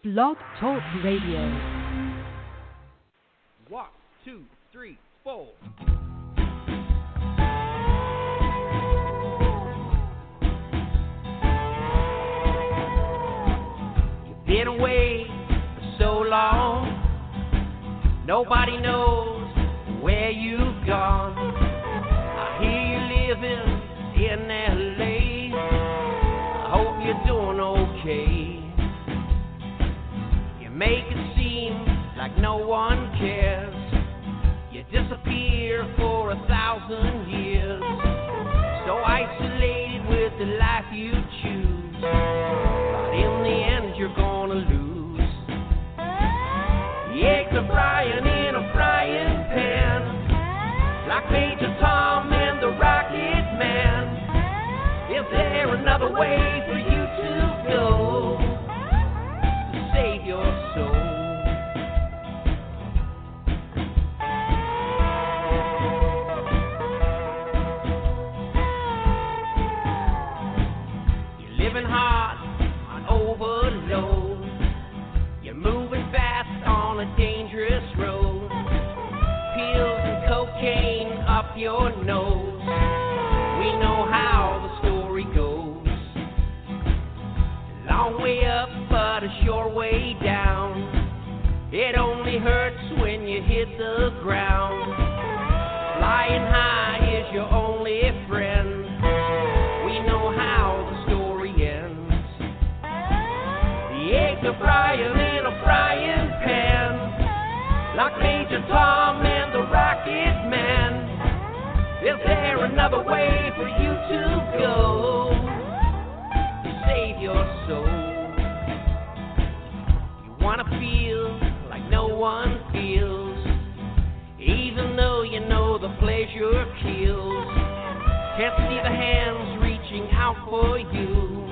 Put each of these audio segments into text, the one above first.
Blog Talk Radio. 1, 2, 3, 4. You've been away for so long, nobody knows where you've gone. I hear you living in LA. I hope you're doing okay. You make it seem like no one cares. You disappear for 1,000 years, so isolated with the life you choose. But in the end you're gonna lose. The eggs are frying in a frying pan, like Major Tom and the Rocket Man. Is there another way for you to go to save your soul? Living hard on overload, you're moving fast on a dangerous road. Pills and cocaine up your nose, we know how the story goes. A long way up but a short way down. It only hurts when you hit the ground. Flying high is your only friend. We know how the story ends. The eggs are frying in a frying pan, like Major Tom and the Rocket Man. Is there another way for you to go to save your soul? You wanna feel like no one feels, even though you know the pleasure kills. Can't see the hands reaching out for you,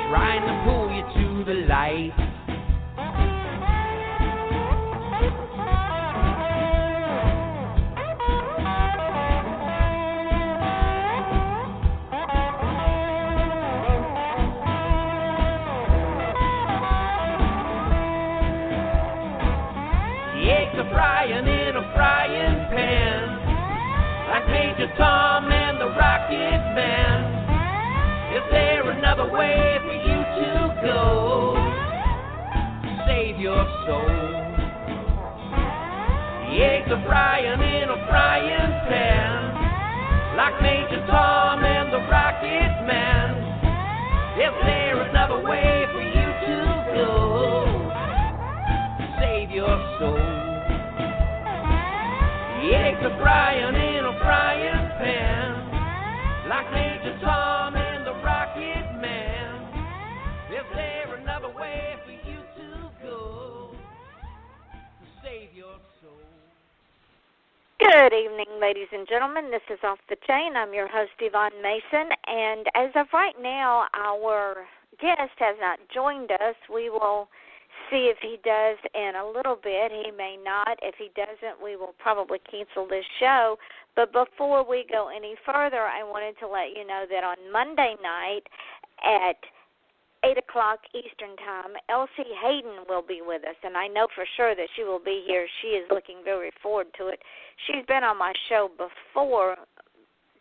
trying to pull you to the light. The eggs are frying in a frying pan, like Major Tom and the Rocket Man. Is there another way for you to go to save your soul? The eggs are frying in a frying pan, like Major Tom and the Rocket Man. Is there another way for you to go to save your soul? The eggs are frying in a frying pan, like Major Tom and the Rocket Man. Is there another way for you to go to save your soul? Good evening, ladies and gentlemen. This is Off the Chain. I'm your host, Yvonne Mason, and as of right now, our guest has not joined us. We will see if he does in a little bit. He may not. If he doesn't, we will probably cancel this show. But before we go any further, I wanted to let you know that on Monday night at 8 o'clock Eastern Time, Elsie Hayden will be with us, and I know for sure that she will be here. She is looking very forward to it. She's been on my show before,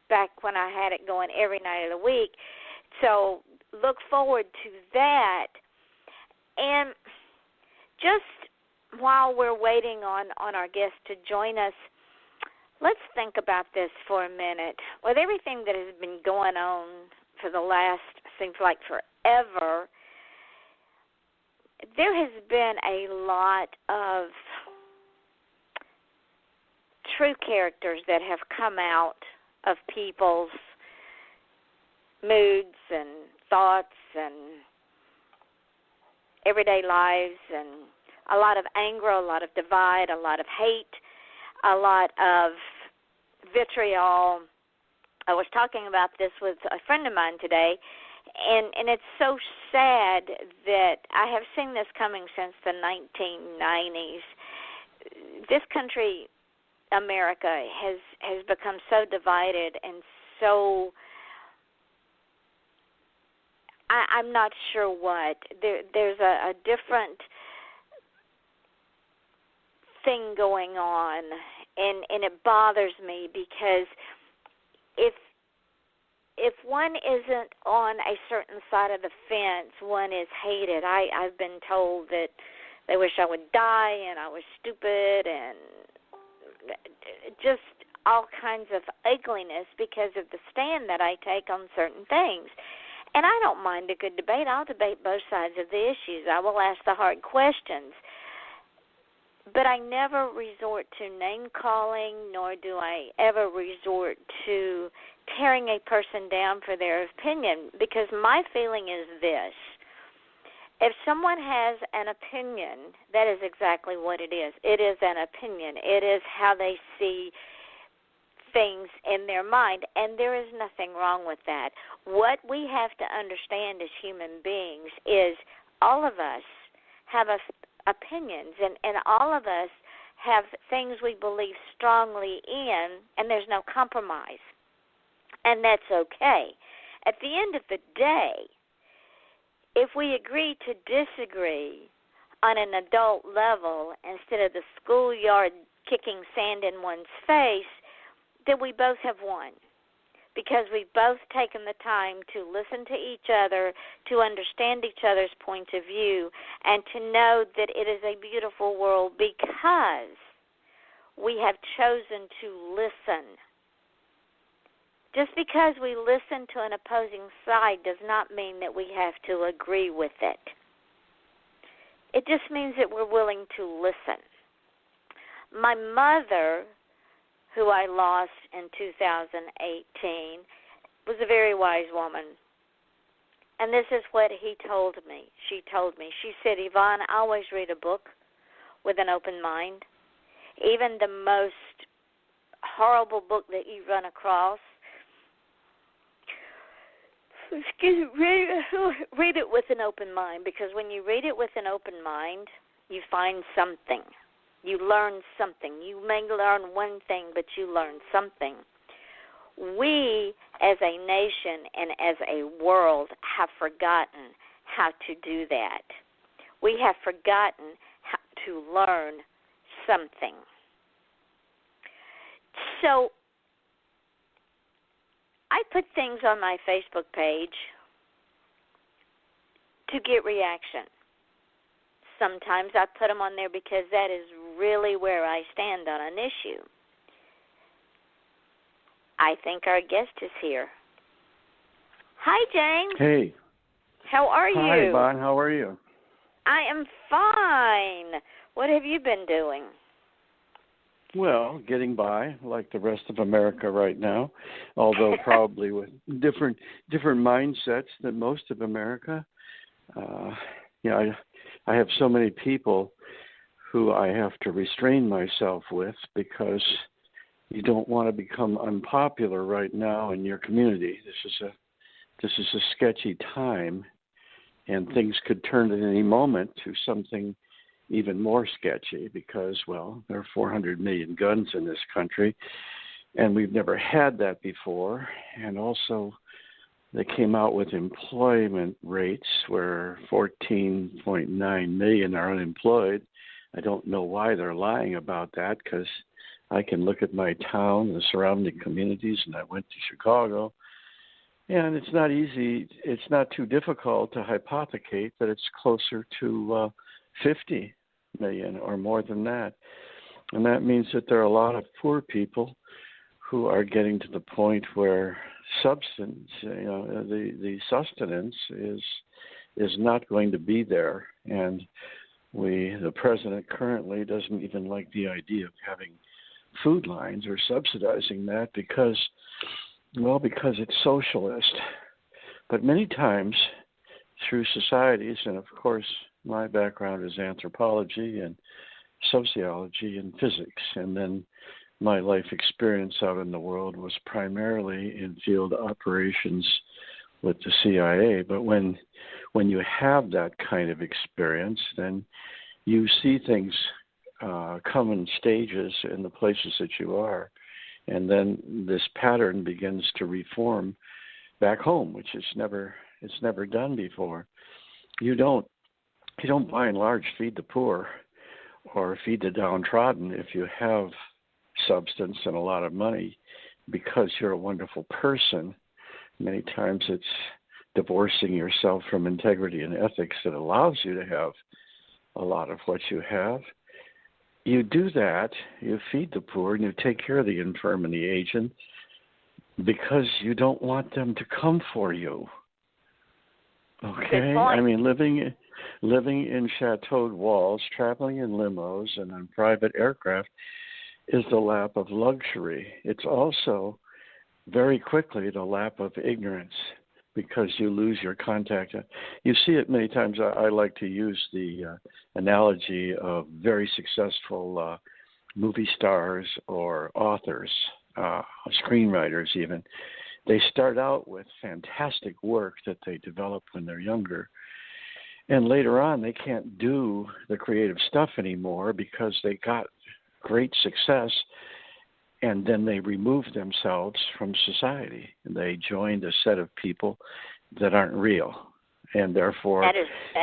back when I had it going every night of the week, so look forward to that. And just while we're waiting on our guest to join us, let's think about this for a minute. With everything that has been going on for the last, seems like forever, there has been a lot of true characters that have come out of people's moods and thoughts and everyday lives, and a lot of anger, a lot of divide, a lot of hate, a lot of vitriol. I was talking about this with a friend of mine today, and it's so sad that I have seen this coming since the 1990s. This country, America, has become so divided and so I'm not sure what. There's a different thing going on, and it bothers me because if one isn't on a certain side of the fence, one is hated. I've been told that they wish I would die and I was stupid and just all kinds of ugliness because of the stand that I take on certain things. And I don't mind a good debate. I'll debate both sides of the issues. I will ask the hard questions. But I never resort to name-calling, nor do I ever resort to tearing a person down for their opinion, because my feeling is this. If someone has an opinion, that is exactly what it is. It is an opinion. It is how they see things in their mind, and there is nothing wrong with that. What we have to understand as human beings is all of us have opinions, and all of us have things we believe strongly in, and there's no compromise, and that's okay. At the end of the day, if we agree to disagree on an adult level instead of the schoolyard kicking sand in one's face, then we both have won, because we've both taken the time to listen to each other, to understand each other's point of view, and to know that it is a beautiful world because we have chosen to listen. Just because we listen to an opposing side does not mean that we have to agree with it. It just means that we're willing to listen. My mother, who I lost in 2018, was a very wise woman. And this is what she told me. She said, Yvonne, always read a book with an open mind. Even the most horrible book that you run across, read it with an open mind, because when you read it with an open mind, you find something. You learn something. You may learn one thing, but you learn something. We, as a nation and as a world, have forgotten how to do that. We have forgotten how to learn something. So I put things on my Facebook page to get reaction. Sometimes I put them on there because that is really where I stand on an issue. I think our guest is here. Hi, James. Hey. How are you? Hi, Yvonne. How are you? I am fine. What have you been doing? Well, getting by like the rest of America right now, although probably with different mindsets than most of America. I have so many people who I have to restrain myself with because you don't want to become unpopular right now in your community. This is a sketchy time, and things could turn at any moment to something even more sketchy because, well, there are 400 million guns in this country, and we've never had that before. And also, they came out with employment rates where 14.9 million are unemployed. I don't know why they're lying about that, because I can look at my town, the surrounding communities, and I went to Chicago, and it's not easy. It's not too difficult to hypothecate that it's closer to 50 million or more than that. And that means that there are a lot of poor people who are getting to the point where the sustenance is not going to be there. And the president currently doesn't even like the idea of having food lines or subsidizing that because it's socialist. But many times through societies, and of course my background is anthropology and sociology and physics, and then my life experience out in the world was primarily in field operations with the CIA. But when you have that kind of experience, then you see things come in stages in the places that you are, and then this pattern begins to reform back home, which is never It's never done before. You don't by and large feed the poor or feed the downtrodden if you have substance and a lot of money because you're a wonderful person. Many times it's divorcing yourself from integrity and ethics that allows you to have a lot of what you have. You do that, you feed the poor, and you take care of the infirm and the aged because you don't want them to come for you. Okay? I mean, living in chateaued walls, traveling in limos and on private aircraft is the lap of luxury. It's also very quickly the lap of ignorance because you lose your contact. You see it many times. I like to use the analogy of very successful movie stars or authors, screenwriters even. They start out with fantastic work that they develop when they're younger. And later on, they can't do the creative stuff anymore because they got great success, and then they remove themselves from society. They joined a set of people that aren't real, and therefore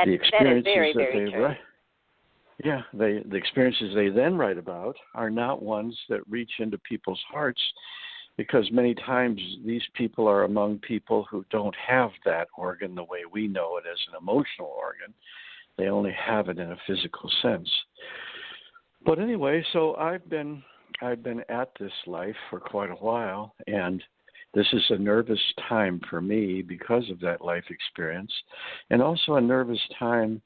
the experiences the experiences they then write about are not ones that reach into people's hearts, because many times these people are among people who don't have that organ the way we know it as an emotional organ. They only have it in a physical sense. But anyway, so I've been at this life for quite a while, and this is a nervous time for me because of that life experience, and also a nervous time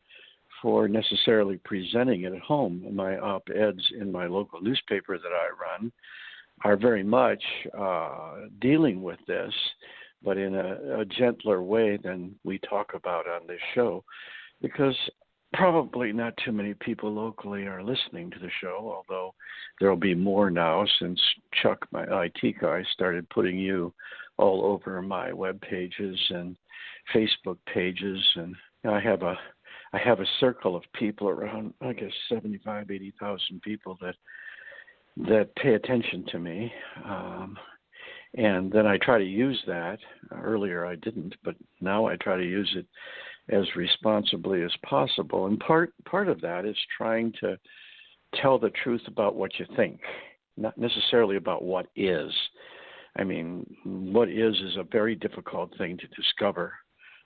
for necessarily presenting it at home. My op-eds in my local newspaper that I run are very much dealing with this, but in a gentler way than we talk about on this show, because probably not too many people locally are listening to the show, although there will be more now since Chuck, my IT guy, started putting you all over my web pages and Facebook pages. And I have a circle of people around, I guess, 75,000, 80,000 people that pay attention to me. And then I try to use that. Earlier I didn't, but now I try to use it as responsibly as possible. And part of that is trying to tell the truth about what you think, not necessarily about what is. I mean, what is a very difficult thing to discover.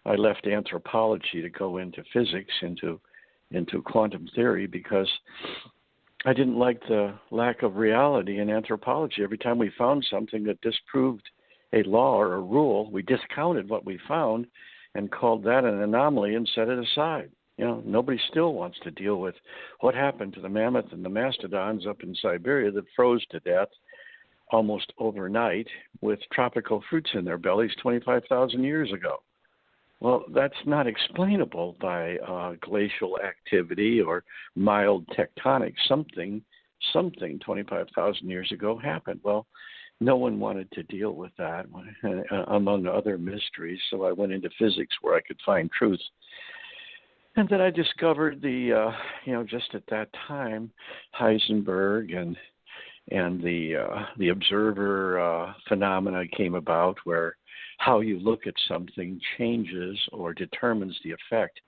I left anthropology to go into physics, into quantum theory, because I didn't like the lack of reality in anthropology. Every time we found something that disproved a law or a rule, we discounted what we found and called that an anomaly and set it aside. You know, nobody still wants to deal with what happened to the mammoth and the mastodons up in Siberia that froze to death almost overnight with tropical fruits in their bellies 25,000 years ago. Well, that's not explainable by glacial activity or mild tectonic. Something 25,000 years ago happened. Well, no one wanted to deal with that, among other mysteries, so I went into physics where I could find truth. And then I discovered just at that time, Heisenberg and the observer phenomena came about, where how you look at something changes or determines the effect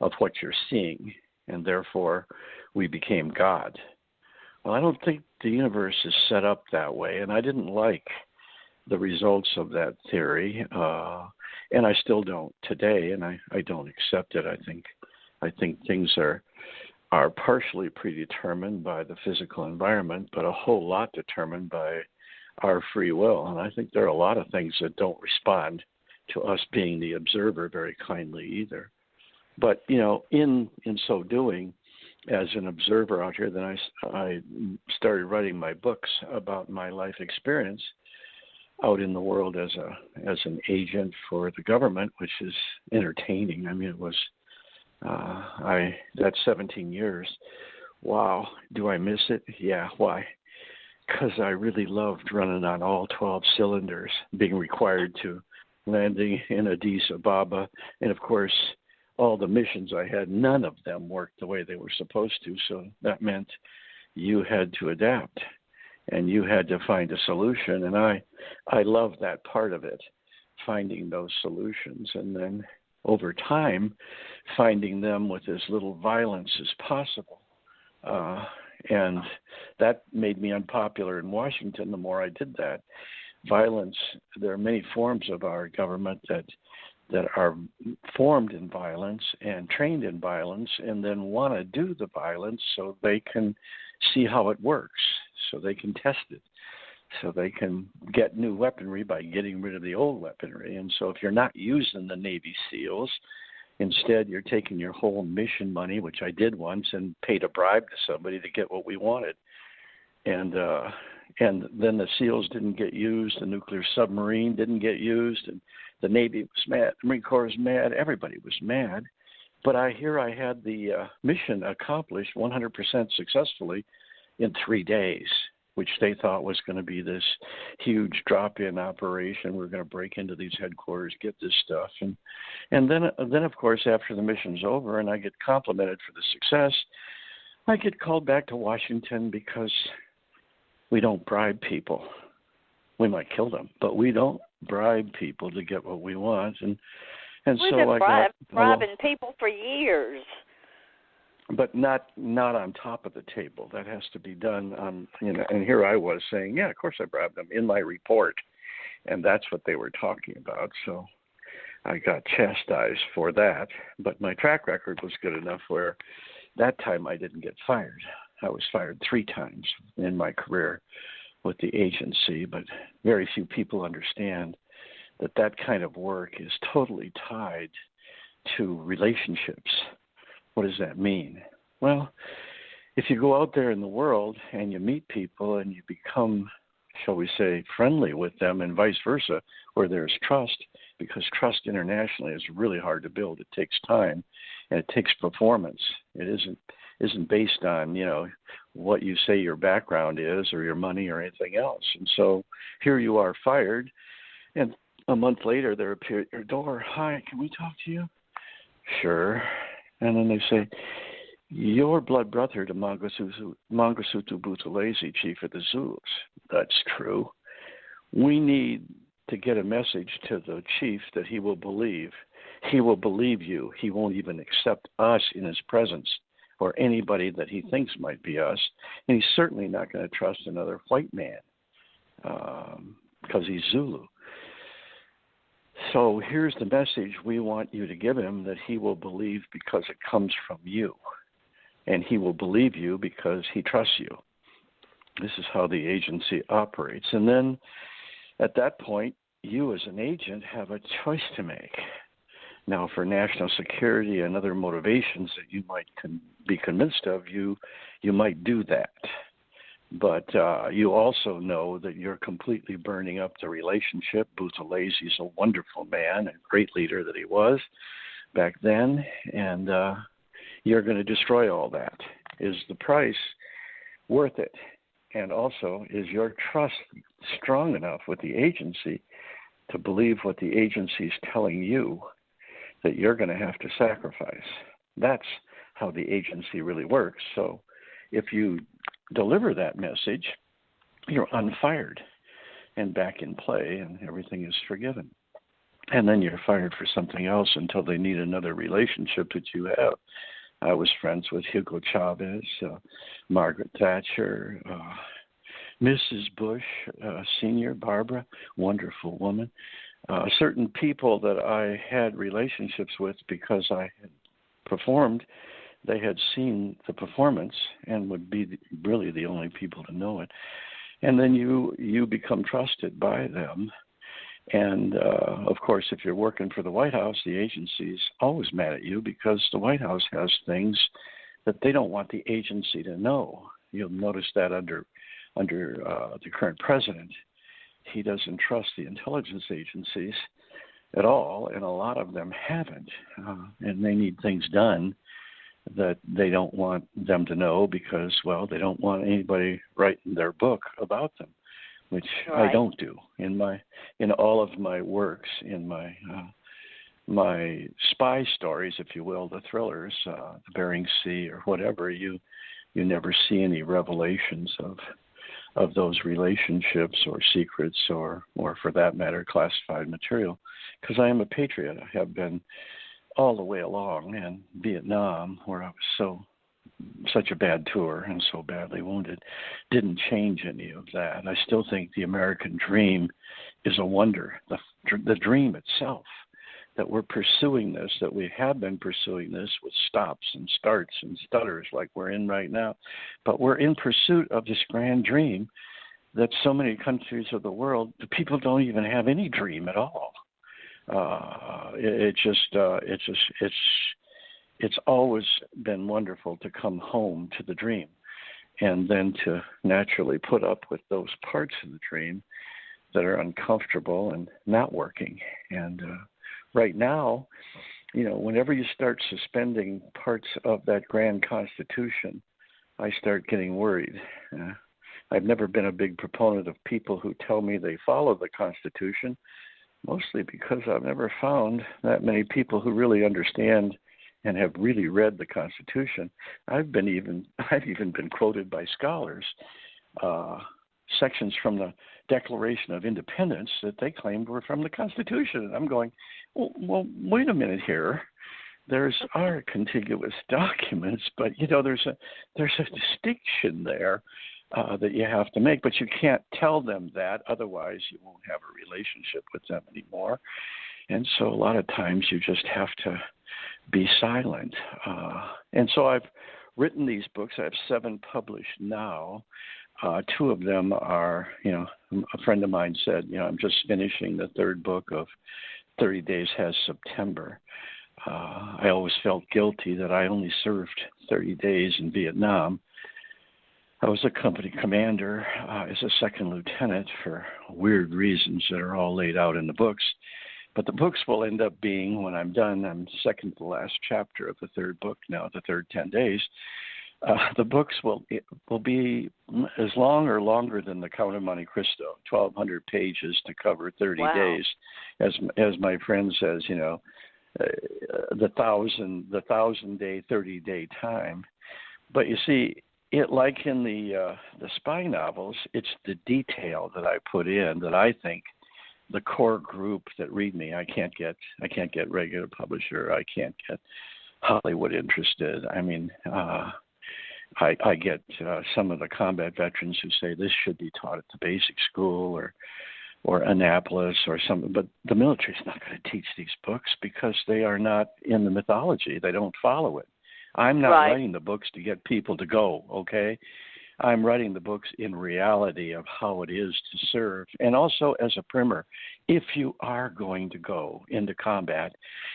of what you're seeing, and therefore we became God. Well, I don't think the universe is set up that way, and I didn't like the results of that theory, and I still don't today, and I don't accept it. I think things are partially predetermined by the physical environment, but a whole lot determined by our free will. And I think there are a lot of things that don't respond to us being the observer very kindly either. But, in so doing, as an observer out here, then I started writing my books about my life experience out in the world as an agent for the government, which is entertaining. I mean, it was that's 17 years. Wow, do I miss it? Yeah, why? Because I really loved running on all 12 cylinders, being required to landing in Addis Ababa, and of course, all the missions I had, none of them worked the way they were supposed to, so that meant you had to adapt, and you had to find a solution, and I love that part of it, finding those solutions. And then over time, finding them with as little violence as possible. And that made me unpopular in Washington the more I did that. Violence, there are many forms of our government that are formed in violence and trained in violence and then want to do the violence so they can see how it works, so they can test it, so they can get new weaponry by getting rid of the old weaponry. And so if you're not using the Navy SEALs, instead you're taking your whole mission money, which I did once, and paid a bribe to somebody to get what we wanted. And then the SEALs didn't get used, the nuclear submarine didn't get used, and the Navy was mad, the Marine Corps was mad, everybody was mad. But I had the mission accomplished 100% successfly in 3 days, which they thought was going to be this huge drop-in operation. We're going to break into these headquarters, get this stuff. And then of course, after the mission's over and I get complimented for the success, I get called back to Washington because we don't bribe people. We might kill them, but we don't bribe people to get what we want. And We've so been bribing people for years. But not on top of the table. That has to be done on, and here I was saying, yeah, of course I bribed them in my report. And that's what they were talking about. So I got chastised for that. But my track record was good enough where that time I didn't get fired. I was fired 3 times in my career with the agency, but very few people understand that kind of work is totally tied to relationships. What does that mean? Well, if you go out there in the world and you meet people and you become, shall we say, friendly with them and vice versa, where there's trust, because trust internationally is really hard to build. It takes time and it takes performance. It isn't based on, what you say your background is or your money or anything else. And so here you are fired, and a month later they appear at your door. Hi, can we talk to you? Sure. And then they say, your blood brother to Mangasutu Buthelezi, chief of the Zulus. That's true. We need to get a message to the chief that he will believe. He will believe you. He won't even accept us in his presence or anybody that he thinks might be us. And he's certainly not going to trust another white man because he's Zulu. So here's the message we want you to give him, that he will believe because it comes from you. And he will believe you because he trusts you. This is how the agency operates. And then at that point, you as an agent have a choice to make. Now, for national security and other motivations that you might be convinced of, you might do that. But you also know that you're completely burning up the relationship. Buthelezi is a wonderful man, a great leader that he was back then, and you're going to destroy all that. Is the price worth it? And also, is your trust strong enough with the agency to believe what the agency is telling you that you're going to have to sacrifice? That's how the agency really works. So if you deliver that message, you're unfired and back in play, and everything is forgiven. And then you're fired for something else until they need another relationship that you have. I was friends with Hugo Chavez, Margaret Thatcher, Mrs. Bush, Senior, Barbara, wonderful woman. Certain people that I had relationships with because I had performed, they had seen the performance and would be really the only people to know it. And then you become trusted by them. And, of course, if you're working for the White House, the agency's always mad at you because the White House has things that they don't want the agency to know. You'll notice that under the current president. He doesn't trust the intelligence agencies at all, and a lot of them haven't. And they need things done that they don't want them to know because, well, they don't want anybody writing their book about them, which right. I don't do in all of my works, in my spy stories, if you will, the thrillers, the Bering Sea or whatever. You never see any revelations of those relationships or secrets or for that matter classified material, because I am a patriot. I have been all the way along, and Vietnam, where I was such a bad tour and so badly wounded, didn't change any of that. I still think the American dream is a wonder. The dream itself, that we're pursuing this, that we have been pursuing this with stops and starts and stutters like we're in right now, but we're in pursuit of this grand dream that so many countries of the world, the people don't even have any dream at all. It's always been wonderful to come home to the dream, and then to naturally put up with those parts of the dream that are uncomfortable and not working. And right now, whenever you start suspending parts of that grand Constitution, I start getting worried. I've never been a big proponent of people who tell me they follow the Constitution, mostly because I've never found that many people who really understand and have really read the Constitution. I've even been quoted by scholars, sections from the Declaration of Independence that they claimed were from the Constitution. And I'm going, well, wait a minute here. There's our contiguous documents, but there's a distinction there that you have to make, but you can't tell them that, otherwise you won't have a relationship with them anymore. And so a lot of times you just have to be silent. And so I've written these books. I have 7 published now. 2 of them are, a friend of mine said, I'm just finishing the 3rd book of 30 Days Has September. I always felt guilty that I only served 30 days in Vietnam. I was a company commander as a 2nd lieutenant for weird reasons that are all laid out in the books. But the books will end up being, when I'm done, I'm second to last chapter of the 3rd book now, the 3rd 10 days. The books will be as long or longer than the Count of Monte Cristo, 1,200 pages to cover 30 days. As my friend says, the 1,000-day, 30-day time. But you see, like in the spy novels, it's the detail that I put in that I think the core group that read me, I can't get regular publisher, I can't get Hollywood interested. I mean, I get some of the combat veterans who say this should be taught at the basic school or Annapolis or something, but the military's not going to teach these books because they are not in the mythology. They don't follow it. I'm not writing the books to get people to go, okay? I'm writing the books in reality of how it is to serve. And also as a primer, if you are going to go into combat,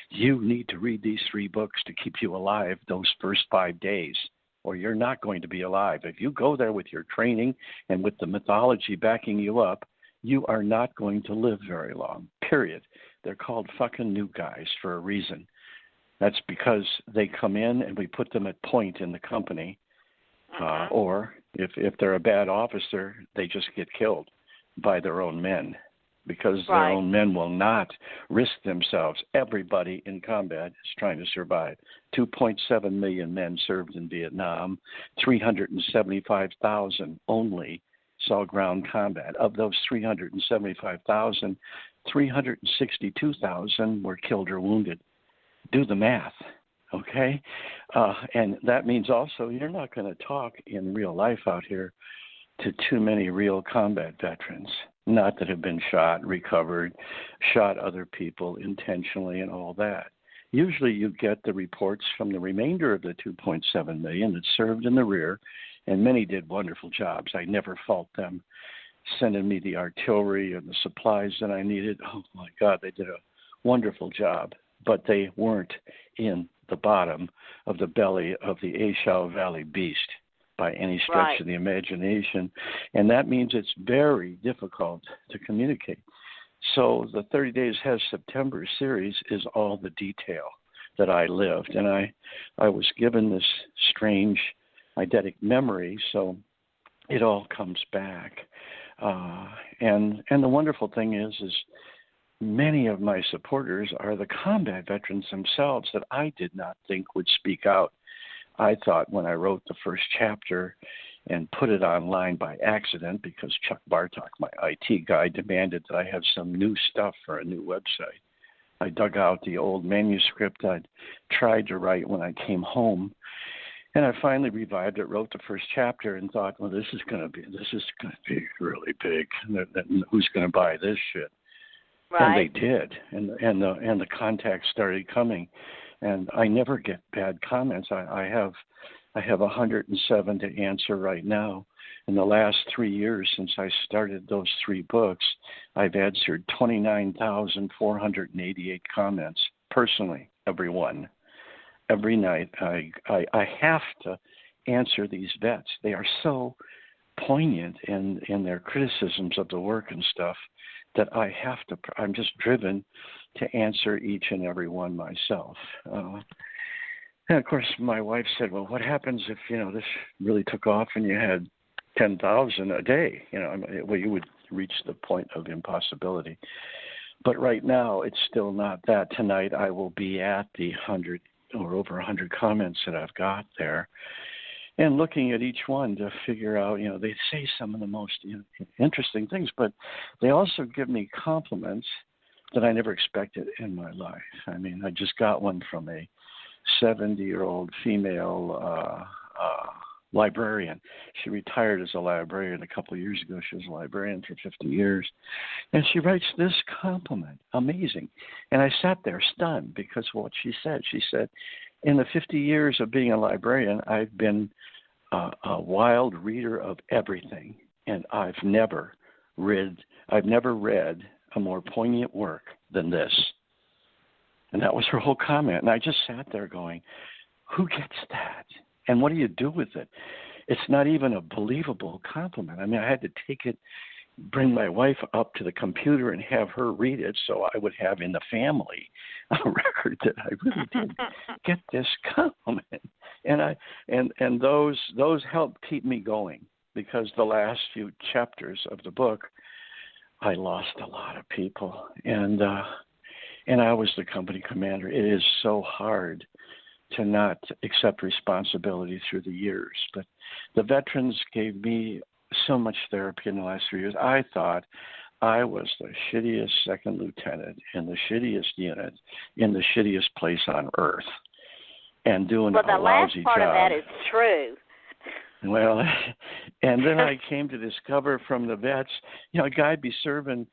you need to read these 3 books to keep you alive those first 5 days, or you're not going to be alive. If you go there with your training and with the mythology backing you up, you are not going to live very long, period. They're called fucking new guys for a reason. That's because they come in and we put them at point in the company, or if they're a bad officer, they just get killed by their own men because their own men will not risk themselves. Everybody in combat is trying to survive. 2.7 million men served in Vietnam. 375,000 only saw ground combat. Of those 375,000, 362,000 were killed or wounded. Do the math, okay? And that means also you're not going to talk in real life out here to too many real combat veterans, not that have been shot, recovered, shot other people intentionally and all that. Usually you get the reports from the remainder of the 2.7 million that served in the rear, and many did wonderful jobs. I never fault them sending me the artillery and the supplies that I needed. Oh, my God, they did a wonderful job. But they weren't in the bottom of the belly of the A Shau Valley beast by any stretch of the imagination. And that means it's very difficult to communicate. So the 30 Days Has September series is all the detail that I lived. And I was given this strange eidetic memory, so it all comes back. And the wonderful thing is many of my supporters are the combat veterans themselves that I did not think would speak out. I thought when I wrote the first chapter and put it online by accident because Chuck Bartok, my IT guy, demanded that I have some new stuff for a new website. I dug out the old manuscript I'd tried to write when I came home, and I finally revived it, wrote the first chapter, and thought, well, this is going to be really big. Who's going to buy this shit? Right. And they did, and the contacts started coming, and I never get bad comments. I have 107 to answer right now. In the last 3 years since I started those 3 books, I've answered 29,488 comments personally, everyone. Every night I have to answer these vets. They are so poignant in their criticisms of the work and stuff that I'm just driven to answer each and every one myself. And of course, my wife said, well, what happens if, this really took off and you had 10,000 a day? Well, you would reach the point of impossibility. But right now, it's still not that. Tonight, I will be at the 100 or over 100 comments that I've got there, and looking at each one to figure out, they say some of the most interesting things, but they also give me compliments that I never expected in my life. I mean, I just got one from a 70-year-old female librarian. She retired as a librarian a couple of years ago. She was a librarian for 50 years. And she writes this compliment, amazing. And I sat there stunned because of what she said. She said, in the 50 years of being a librarian, I've been a wild reader of everything, and I've never read a more poignant work than this. And that was her whole comment. And I just sat there going, who gets that? And what do you do with it? It's not even a believable compliment. I mean, I had to take it, bring my wife up to the computer and have her read it so I would have in the family a record that I really did get this compliment. And those helped keep me going, because the last few chapters of the book, I lost a lot of people. And I was the company commander. It is so hard to not accept responsibility through the years. But the veterans gave me so much therapy in the last 3 years. I thought I was the shittiest second lieutenant in the shittiest unit in the shittiest place on earth, and doing a lousy job. Well, the last part of that is true. Well, and then I came to discover from the vets, a guy'd be serving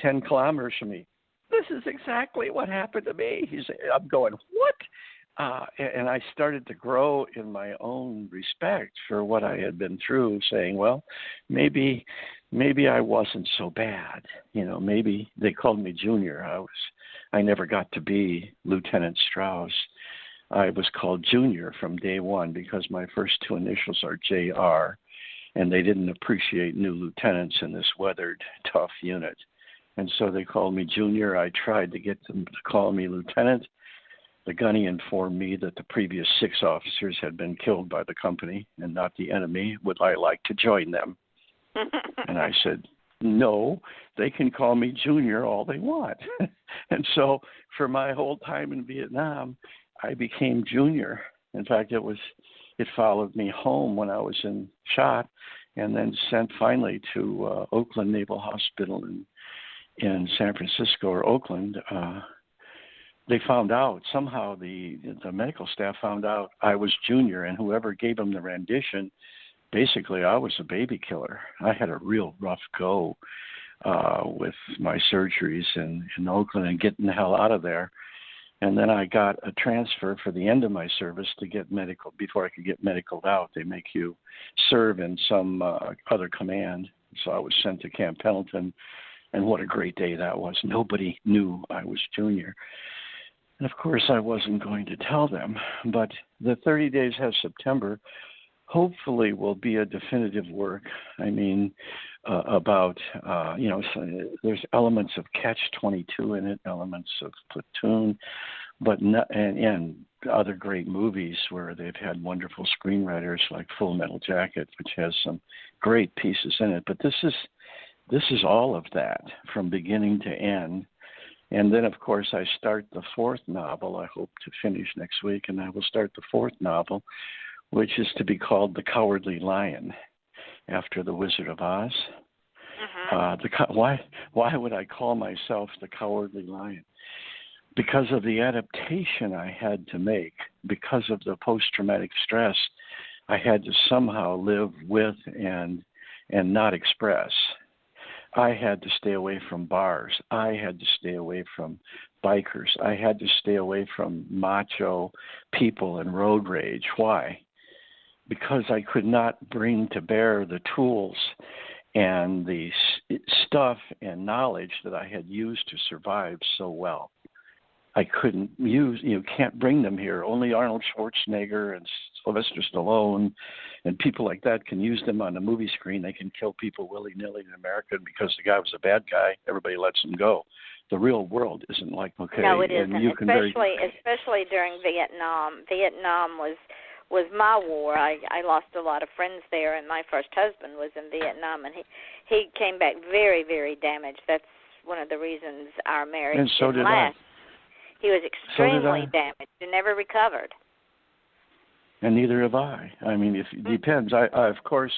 10 kilometers from me. This is exactly what happened to me. I'm going, what? And I started to grow in my own respect for what I had been through, saying, well, maybe I wasn't so bad. Maybe they called me Junior. I never got to be Lieutenant Strauss. I was called Junior from day one because my first 2 initials are JR, and they didn't appreciate new lieutenants in this weathered, tough unit. And so they called me Junior. I tried to get them to call me Lieutenant. The gunny informed me that the previous 6 officers had been killed by the company and not the enemy. Would I like to join them? And I said, no, they can call me Junior all they want. And so for my whole time in Vietnam, I became Junior. In fact, it followed me home when I was in shot, and then sent finally to Oakland Naval Hospital in San Francisco or Oakland. They found out somehow, the medical staff found out I was Junior, and whoever gave them the rendition, basically I was a baby killer. I had a real rough go with my surgeries in Oakland and getting the hell out of there. And then I got a transfer for the end of my service to get medical. Before I could get medicaled out, they make you serve in some other command. So I was sent to Camp Pendleton, and what a great day that was. Nobody knew I was Junior. And of course, I wasn't going to tell them. But the 30 Days of September hopefully will be a definitive work. I mean, about, there's elements of Catch-22 in it, elements of Platoon, but and other great movies where they've had wonderful screenwriters like Full Metal Jacket, which has some great pieces in it. But this is all of that from beginning to end. And then, of course, I start the 4th novel. I hope to finish next week, and I will start the 4th novel, which is to be called The Cowardly Lion, after The Wizard of Oz. Why would I call myself the Cowardly Lion? Because of the adaptation I had to make, because of the post-traumatic stress, I had to somehow live with and not express. I had to stay away from bars. I had to stay away from bikers. I had to stay away from macho people and road rage. Why? Because I could not bring to bear the tools and the stuff and knowledge that I had used to survive so well. I couldn't use, can't bring them here. Only Arnold Schwarzenegger and Sylvester Stallone and people like that can use them on the movie screen. They can kill people willy-nilly in America, and because the guy was a bad guy, everybody lets him go. The real world isn't like, okay. No, it isn't, especially during Vietnam. Vietnam was my war. I lost a lot of friends there, and my first husband was in Vietnam, and he came back very, very damaged. That's one of the reasons our marriage didn't last. He was extremely damaged and never recovered. And neither have I. I mean, it depends. I of course,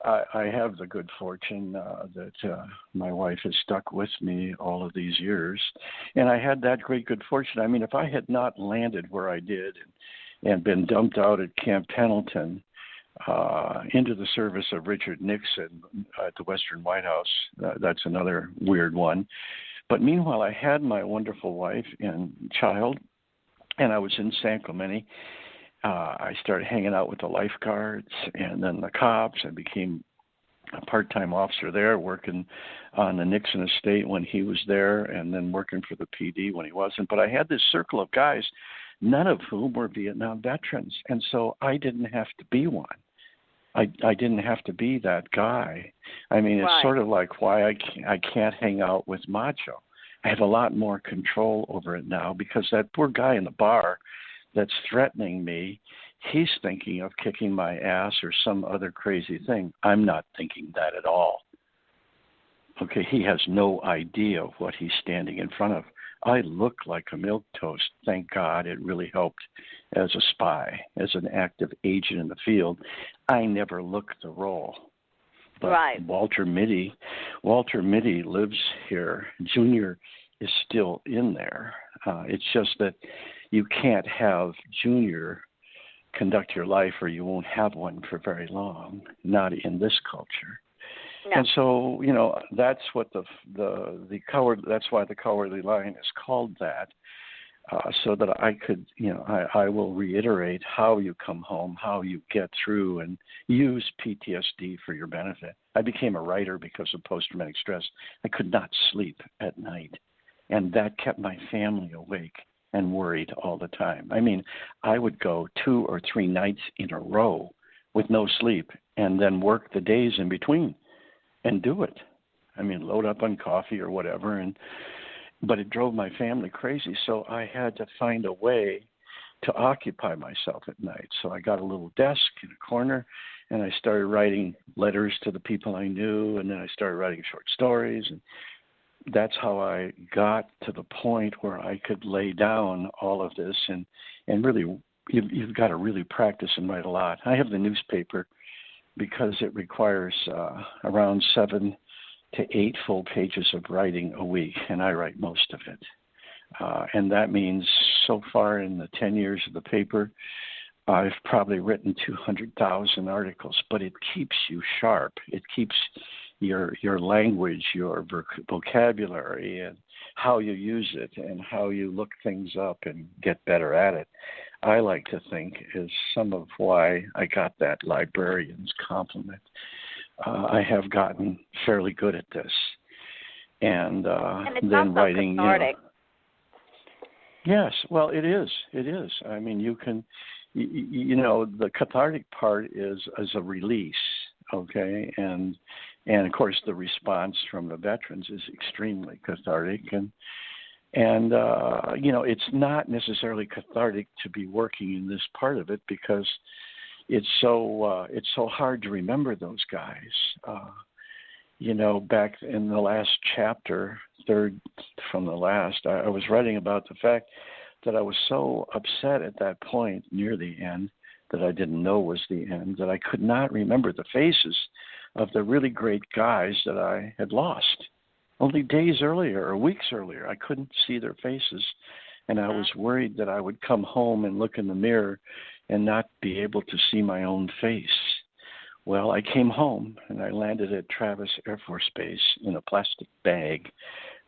I have the good fortune that my wife has stuck with me all of these years. And I had that great good fortune. I mean, if I had not landed where I did and been dumped out at Camp Pendleton into the service of Richard Nixon at the Western White House, that's another weird one. But meanwhile, I had my wonderful wife and child, and I was in San Clemente. I started hanging out with the lifeguards and then the cops. I became a part-time officer there, working on the Nixon estate when he was there, and then working for the PD when he wasn't. But I had this circle of guys, none of whom were Vietnam veterans, and so I didn't have to be one. I didn't have to be that guy. I mean, it's sort of like why I can't hang out with macho. I have a lot more control over it now because that poor guy in the bar that's threatening me, he's thinking of kicking my ass or some other crazy thing. I'm not thinking that at all. Okay, he has no idea of what he's standing in front of. I look like a milquetoast. Thank God it really helped as a spy, as an active agent in the field. I never looked the role. But Walter Mitty lives here. Junior is still in there. It's just that you can't have Junior conduct your life or you won't have one for very long, not in this culture. No. And so, that's what the coward. That's why the Cowardly Lion is called that, so that I could, I will reiterate how you come home, how you get through, and use PTSD for your benefit. I became a writer because of post-traumatic stress. I could not sleep at night, and that kept my family awake and worried all the time. I mean, I would go 2 or 3 nights in a row with no sleep, and then work the days in between. And do it. I mean, load up on coffee or whatever. But it drove my family crazy, so I had to find a way to occupy myself at night. So I got a little desk in a corner, and I started writing letters to the people I knew, and then I started writing short stories. And that's how I got to the point where I could lay down all of this. And really, you've got to really practice and write a lot. I have the newspaper because it requires around 7 to 8 full pages of writing a week, and I write most of it. And that means so far in the 10 years of the paper, I've probably written 200,000 articles, but it keeps you sharp. It keeps your language, your vocabulary, and how you use it and how you look things up and get better at it. I like to think is some of why I got that librarian's compliment. I have gotten fairly good at this, and then writing. Cathartic. Yes, well, it is. It is. I mean, you can, the cathartic part is as a release, okay, and of course the response from the veterans is extremely cathartic, and it's not necessarily cathartic to be working in this part of it because it's so hard to remember those guys. Back in the last chapter, third from the last, I was writing about the fact that I was so upset at that point near the end that I didn't know was the end, that I could not remember the faces of the really great guys that I had lost only days earlier or weeks earlier. I couldn't see their faces, and I was worried that I would come home and look in the mirror and not be able to see my own face. Well, I came home, and I landed at Travis Air Force Base in a plastic bag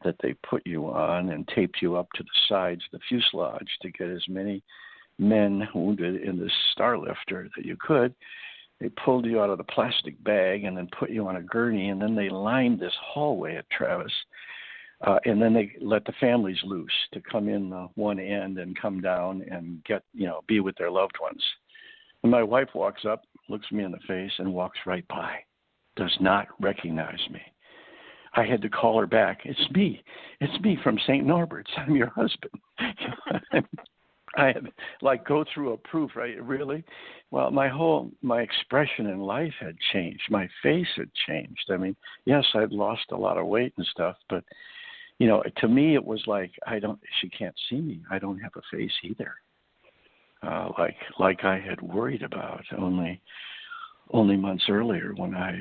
that they put you on and taped you up to the sides of the fuselage to get as many men wounded in this Starlifter that you could. They pulled you out of the plastic bag and then put you on a gurney, and then they lined this hallway at Travis, and then they let the families loose to come in the one end and come down and get, be with their loved ones. And my wife walks up, looks me in the face, and walks right by, does not recognize me. I had to call her back. It's me from St. Norbert's. I'm your husband. I had go through a proof, right? Really? Well, my expression in life had changed. My face had changed. I mean, yes, I'd lost a lot of weight and stuff, but to me it was like she can't see me. I don't have a face either. Like I had worried about only months earlier when I,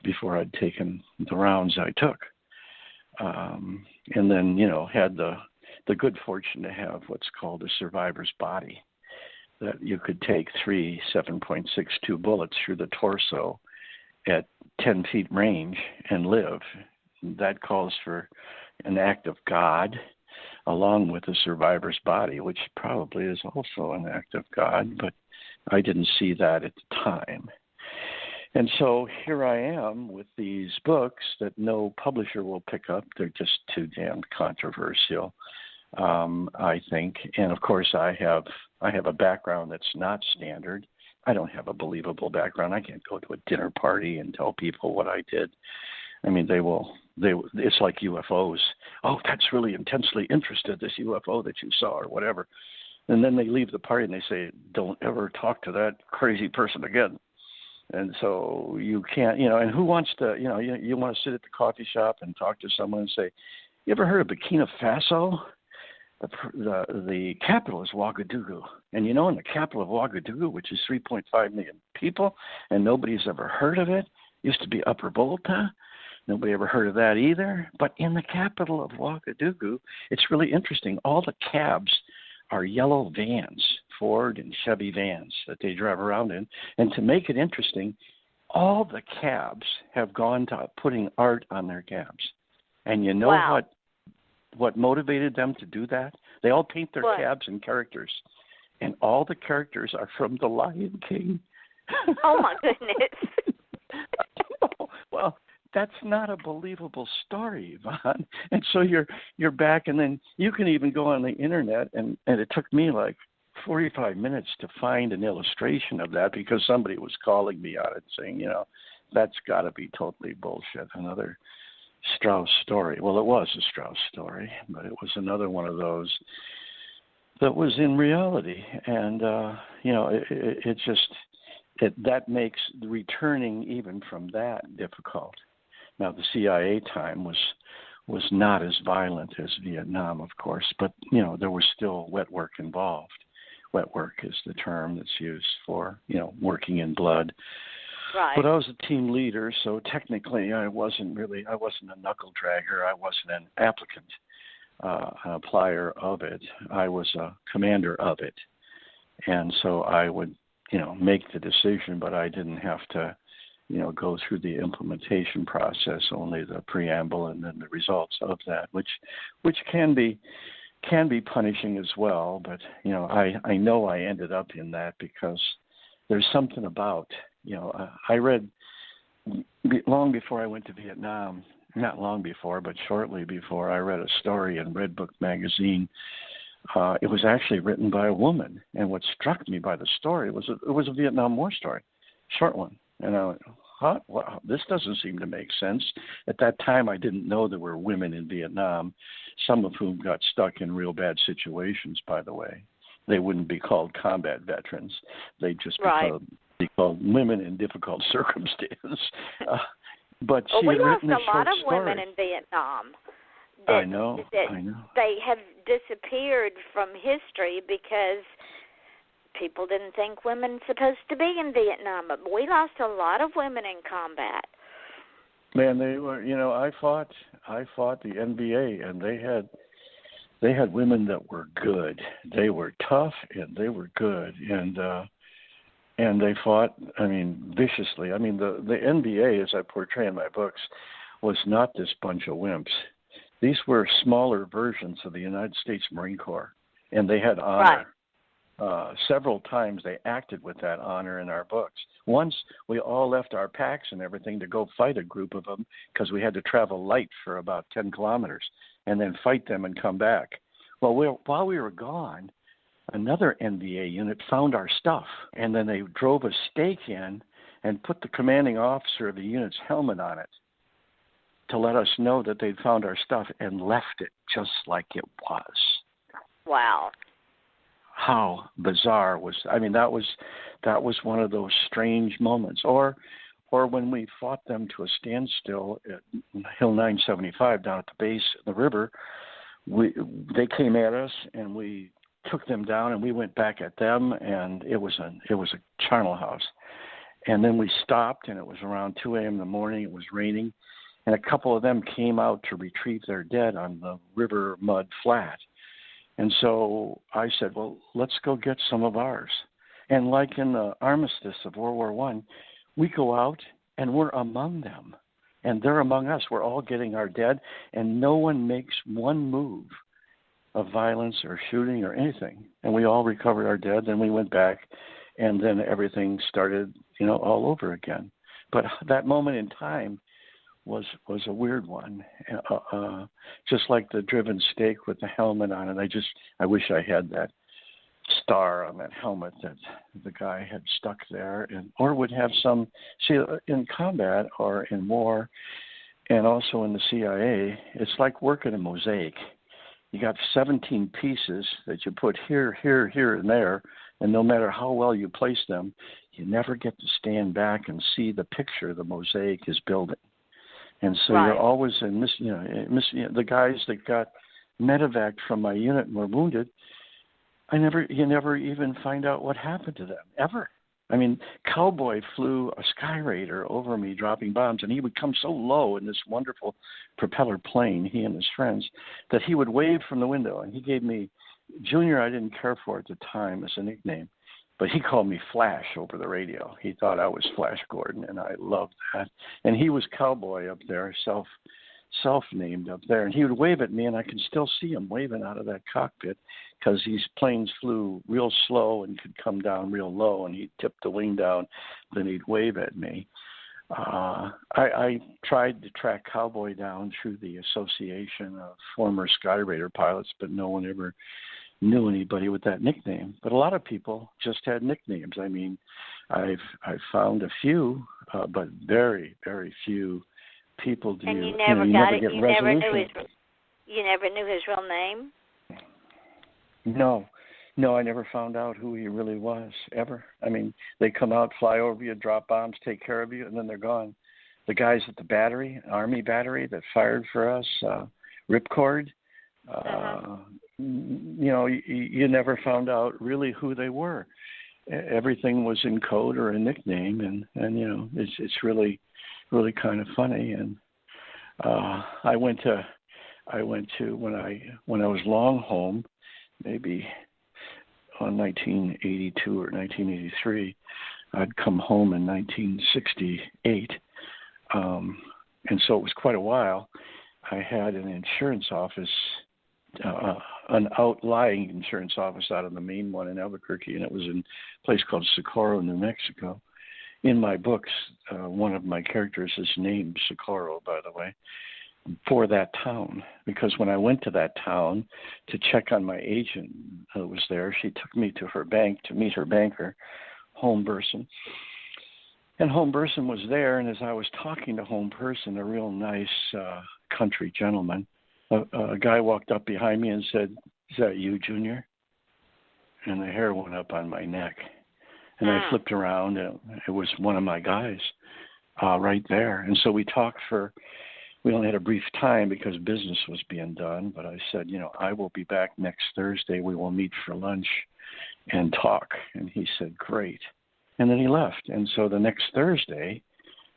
before I'd taken the rounds I took. And then, had the good fortune to have what's called a survivor's body, that you could take 3 7.62 bullets through the torso at 10 feet range and live. That calls for an act of God, along with a survivor's body, which probably is also an act of God, but I didn't see that at the time. And so here I am with these books that no publisher will pick up. They're just too damn controversial, I think. And of course, I have a background that's not standard. I don't have a believable background. I can't go to a dinner party and tell people what I did. I mean, it's like UFOs. Oh, that's really intensely interested, this UFO that you saw or whatever. And then they leave the party and they say, don't ever talk to that crazy person again. And so you can't, and who wants to, you want to sit at the coffee shop and talk to someone and say, you ever heard of Burkina Faso? The capital is Ouagadougou. And in the capital of Ouagadougou, which is 3.5 million people, and nobody's ever heard of it, used to be Upper Volta. Nobody ever heard of that either. But in the capital of Ouagadougou, it's really interesting. All the cabs are yellow vans, Ford and Chevy vans that they drive around in. And to make it interesting, all the cabs have gone to putting art on their cabs. And you know wow. what motivated them to do that? They all paint their cabs and characters. And all the characters are from The Lion King. Oh, my goodness. Well, that's not a believable story, Yvonne. And so you're back, and then you can even go on the internet, and it took me like 45 minutes to find an illustration of that because somebody was calling me on it saying, that's got to be totally bullshit. Another Strauss story. Well, it was a Strauss story, but it was another one of those that was in reality. And, that makes returning even from that difficult. Now, the CIA time was not as violent as Vietnam, of course, but, there was still wet work involved. Wet work is the term that's used for, working in blood. Right. But I was a team leader, so technically I wasn't a knuckle dragger. I wasn't an applicant, an applier of it. I was a commander of it. And so I would, make the decision, but I didn't have to, go through the implementation process, only the preamble and then the results of that, which can be punishing as well. But, I know I ended up in that because there's something about, I read long before I went to Vietnam, not long before, but shortly before, I read a story in Red Book magazine. It was actually written by a woman. And what struck me by the story was it was a Vietnam War story, short one. And I went, wow, this doesn't seem to make sense. At that time, I didn't know there were women in Vietnam, some of whom got stuck in real bad situations, by the way. They wouldn't be called combat veterans. They'd just be called women in difficult circumstance. But she had written a short story. We lost a lot of women in Vietnam. I know. They have disappeared from history because people didn't think women supposed to be in Vietnam, but we lost a lot of women in combat. Man, they were, I fought the NBA, and they had women that were good. They were tough and they were good, and they fought, viciously. The NBA, as I portray in my books, was not this bunch of wimps. These were smaller versions of the United States Marine Corps, and they had honor. Right. Several times they acted with that honor in our books. Once we all left our packs and everything to go fight a group of them because we had to travel light for about 10 kilometers and then fight them and come back. Well, while we were gone, another NBA unit found our stuff, and then they drove a stake in and put the commanding officer of the unit's helmet on it to let us know that they'd found our stuff and left it just like it was. Wow. How bizarre was that was one of those strange moments. Or when we fought them to a standstill at Hill 975 down at the base of the river, they came at us and we took them down and we went back at them, and it was a charnel house. And then we stopped, and it was around 2 a.m. in the morning. It was raining, and a couple of them came out to retrieve their dead on the river mud flat. And so I said, well, let's go get some of ours. And like in the armistice of World War I, we go out and we're among them. And they're among us. We're all getting our dead, and no one makes one move of violence or shooting or anything. And we all recovered our dead. Then we went back, and then everything started, all over again. But that moment in time was a weird one, just like the driven stake with the helmet on it. I wish I had that star on that helmet that the guy had stuck there, or would have some. See, in combat or in war, and also in the CIA, it's like working a mosaic. You got 17 pieces that you put here, here, here, and there, and no matter how well you place them, you never get to stand back and see the picture the mosaic is building. And so right. You're always in the guys that got medevaced from my unit and were wounded. You never even find out what happened to them ever. Cowboy flew a Sky Raider over me dropping bombs, and he would come so low in this wonderful propeller plane, he and his friends, that he would wave from the window. And he gave me Junior. I didn't care for at the time as a nickname, but he called me Flash over the radio. He thought I was Flash Gordon, and I loved that. And he was Cowboy up there, self-named up there, and he would wave at me, and I can still see him waving out of that cockpit because these planes flew real slow and could come down real low, and he'd tip the wing down, then he'd wave at me. I tried to track Cowboy down through the Association of Former Sky Raider Pilots, but no one ever knew anybody with that nickname. But a lot of people just had nicknames. I've found a few, but very, very few people do. And you never got it. You never knew his real name. No, I never found out who he really was ever. They come out, fly over you, drop bombs, take care of you, and then they're gone. The guys at the battery, Army battery that fired for us, Ripcord. You never found out really who they were. Everything was in code or a nickname, and it's really kind of funny. And I went to when I was long home, maybe on 1982 or 1983. I'd come home in 1968, and so it was quite a while. I had an insurance office, an outlying insurance office out of the main one in Albuquerque, and it was in a place called Socorro, New Mexico. In my books, one of my characters is named Socorro, by the way, for that town, because when I went to that town to check on my agent who was there, she took me to her bank to meet her banker, Home Burson. And Home Burson was there, and as I was talking to Home Burson, a real nice country gentleman, a guy walked up behind me and said, "Is that you, Junior?" And the hair went up on my neck. And I flipped around, and it was one of my guys right there. And so we talked we only had a brief time because business was being done. But I said, I will be back next Thursday. We will meet for lunch and talk. And he said, great. And then he left. And so the next Thursday,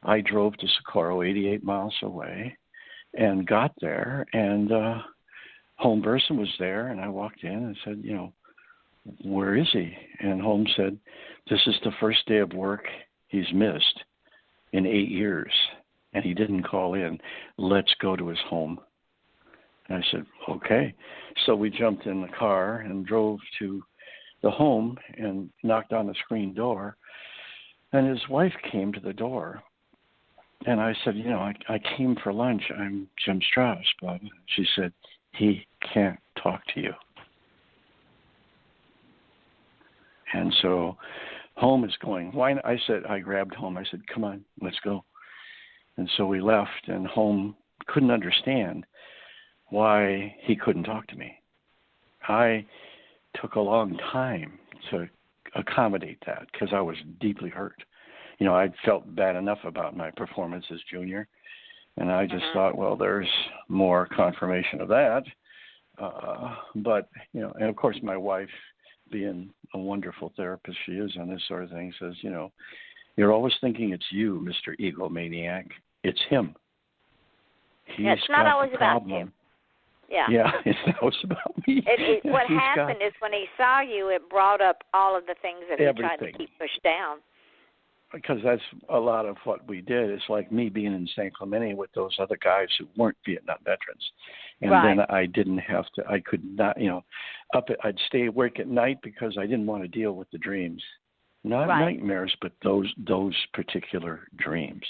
I drove to Socorro, 88 miles away, and got there, and Holm Burson was there, and I walked in and said, where is he? And Holm said, this is the first day of work he's missed in 8 years, and he didn't call in. Let's go to his home. And I said, okay. So we jumped in the car and drove to the home and knocked on the screen door, and his wife came to the door. And I said, I came for lunch. I'm Jim Strauss, blah, blah. She said, he can't talk to you. And so Holm is going, why? I grabbed Holm. I said, come on, let's go. And so we left, and Holm couldn't understand why he couldn't talk to me. I took a long time to accommodate that because I was deeply hurt. I felt bad enough about my performance as junior, and I just thought, well, there's more confirmation of that. But, and of course my wife, being a wonderful therapist she is on this sort of thing, says, you're always thinking it's you, Mr. Egomaniac. It's him. It's not always about you. Yeah, it's always about me. What happened is when he saw you, it brought up all of the things that he tried to keep pushed down. Because that's a lot of what we did. It's like me being in San Clemente with those other guys who weren't Vietnam veterans. And then I didn't have to, I could not, I'd stay awake at night because I didn't want to deal with the dreams. Not nightmares, but those particular dreams.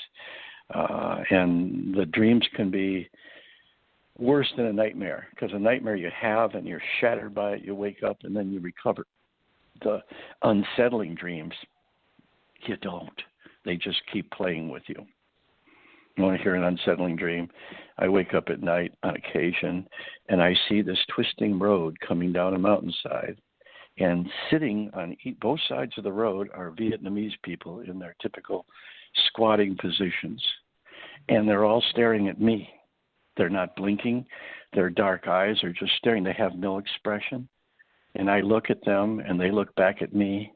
And the dreams can be worse than a nightmare, because a nightmare you have and you're shattered by it, you wake up and then you recover. The unsettling dreams, you don't. They just keep playing with you. You want to hear an unsettling dream? I wake up at night on occasion, and I see this twisting road coming down a mountainside, and sitting on both sides of the road are Vietnamese people in their typical squatting positions, and they're all staring at me. They're not blinking. Their dark eyes are just staring. They have no expression. And I look at them, and they look back at me,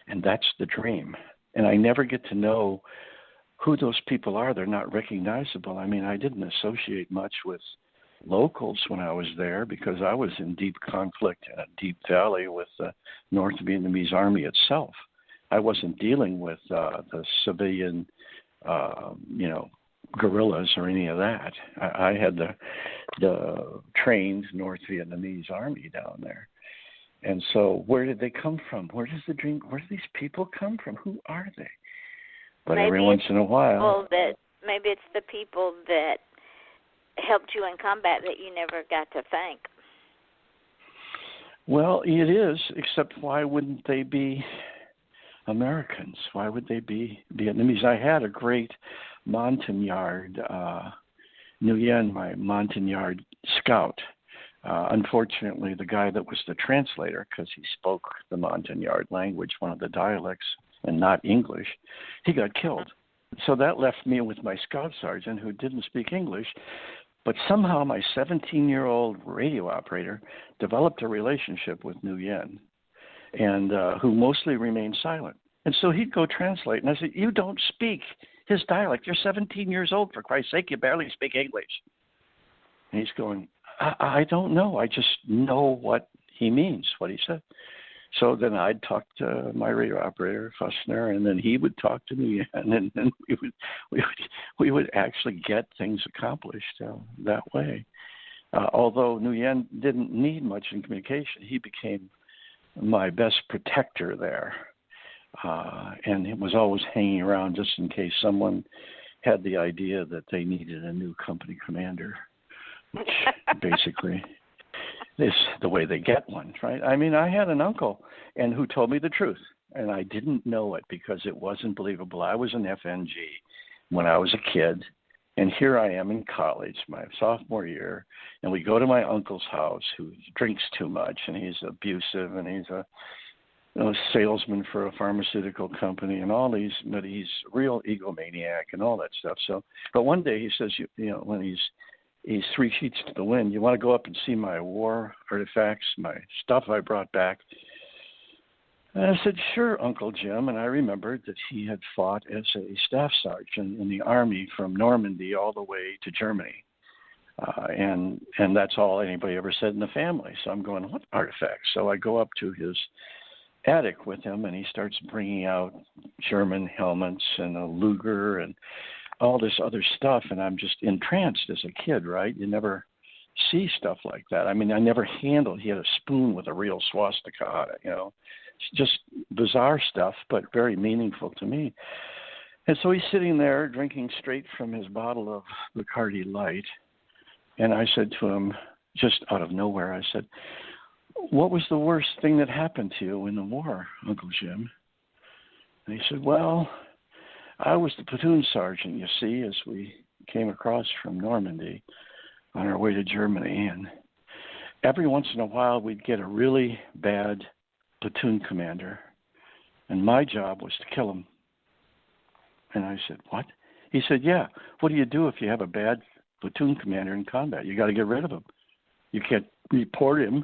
and that's the dream. And I never get to know who those people are. They're not recognizable. I mean, I didn't associate much with locals when I was there because I was in deep conflict in a deep valley with the North Vietnamese Army itself. I wasn't dealing with the civilian, guerrillas or any of that. I had the trained North Vietnamese Army down there. And so where did they come from? Where do these people come from? Who are they? But maybe every once in a while. Maybe it's the people that helped you in combat that you never got to thank. Well, it is, except why wouldn't they be Americans? Why would they be Vietnamese? I had a great Montagnard, Nguyen, my Montagnard scout. Unfortunately, the guy that was the translator, because he spoke the Montagnard language, one of the dialects, and not English, he got killed. So that left me with my scout sergeant who didn't speak English, but somehow my 17-year-old radio operator developed a relationship with Nguyen, and who mostly remained silent. And so he'd go translate, and I said, you don't speak his dialect. You're 17 years old, for Christ's sake. You barely speak English. And he's going, I don't know. I just know what he means, what he said. So then I'd talk to my radio operator, Fussner, and then he would talk to me, and then we would actually get things accomplished that way. Although Nguyen didn't need much in communication, he became my best protector there, and he was always hanging around just in case someone had the idea that they needed a new company commander, which basically is the way they get one, right? I mean, I had an uncle and who told me the truth, and I didn't know it because it wasn't believable. I was an FNG when I was a kid, and here I am in college, my sophomore year, and we go to my uncle's house who drinks too much, and he's abusive, and he's a salesman for a pharmaceutical company and all these, but he's a real egomaniac and all that stuff. So, but one day he says, when he's 3 sheets to the wind, you want to go up and see my war artifacts, my stuff I brought back? And I said, sure, Uncle Jim. And I remembered that he had fought as a staff sergeant in the Army from Normandy all the way to Germany. And that's all anybody ever said in the family. So I'm going, what artifacts? So I go up to his attic with him, and he starts bringing out German helmets and a Luger and all this other stuff. And I'm just entranced as a kid, right? You never see stuff like that. I mean, I never handled. He had a spoon with a real swastika on it, It's just bizarre stuff, but very meaningful to me. And so he's sitting there drinking straight from his bottle of Bacardi Light. And I said to him, just out of nowhere, I said, what was the worst thing that happened to you in the war, Uncle Jim? And he said, well, I was the platoon sergeant, you see, as we came across from Normandy on our way to Germany. And every once in a while, we'd get a really bad platoon commander, and my job was to kill him. And I said, what? He said, yeah, what do you do if you have a bad platoon commander in combat? You got to get rid of him. You can't report him.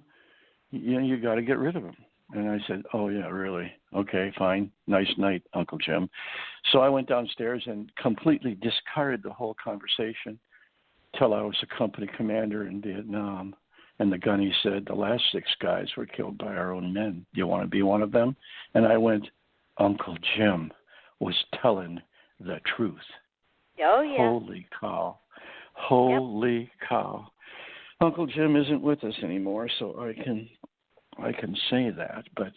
You got to get rid of him. And I said, oh, yeah, really? Okay, fine. Nice night, Uncle Jim. So I went downstairs and completely discarded the whole conversation till I was a company commander in Vietnam. And the gunny said, the last 6 guys were killed by our own men. Do you want to be one of them? And I went, Uncle Jim was telling the truth. Oh, yeah. Holy cow. Holy cow. Uncle Jim isn't with us anymore, so I can say that. But